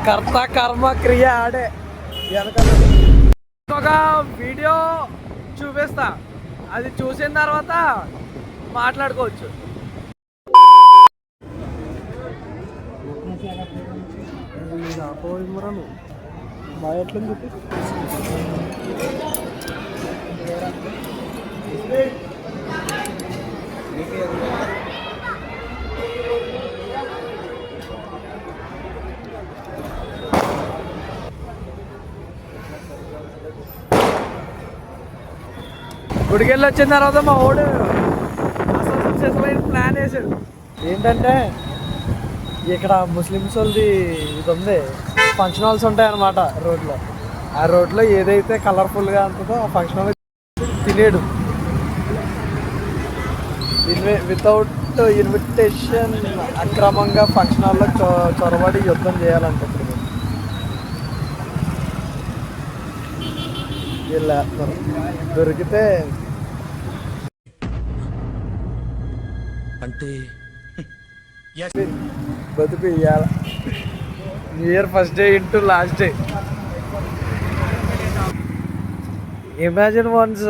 కర్త కర్మ క్రియ ఆడే ఒక వీడియో చూపిస్తా, అది చూసిన తర్వాత మాట్లాడుకోవచ్చు. బాగా ఎట్లని చెప్పి గుడికెళ్ళి వచ్చిన తర్వాత మా ఓడు అసలు సక్సెస్ఫుల్ ప్లాన్ వేసాడు. ఏంటంటే ఇక్కడ ముస్లిమ్స్ వాళ్ళది ఇది ఉంది, ఫంక్షన్ హాల్స్ ఉంటాయన్నమాట రోడ్లో. ఆ రోడ్లో ఏదైతే కలర్ఫుల్గా ఉంటుందో ఆ ఫంక్షన్ హాల్ తినేడు వితౌట్ ఇన్విటేషన్ అక్రమంగా ఫంక్షన్ హాల్లో చొరబడి యుద్ధం చేయాలంటే వీళ్ళు దొరికితే అంటే బతుకు ఇవ్వాలి. New year first day into last day. Imagine once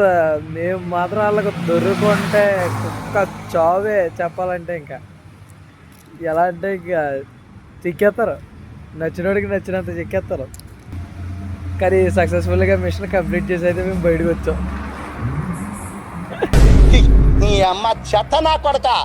మేము మాత్రం వాళ్ళకు దొరుకుంటే కుక్క చావే చెప్పాలంటే. ఇంకా ఎలా అంటే ఇంకా చిక్కేస్తారు, నచ్చినోడికి నచ్చినంత చిక్కేస్తారు. కానీ సక్సెస్ఫుల్గా మిషన్ కంప్లీట్ చేసి అయితే మేము బయటకు వచ్చాం. నీ అమ్మ చెత్త నా కొడతా.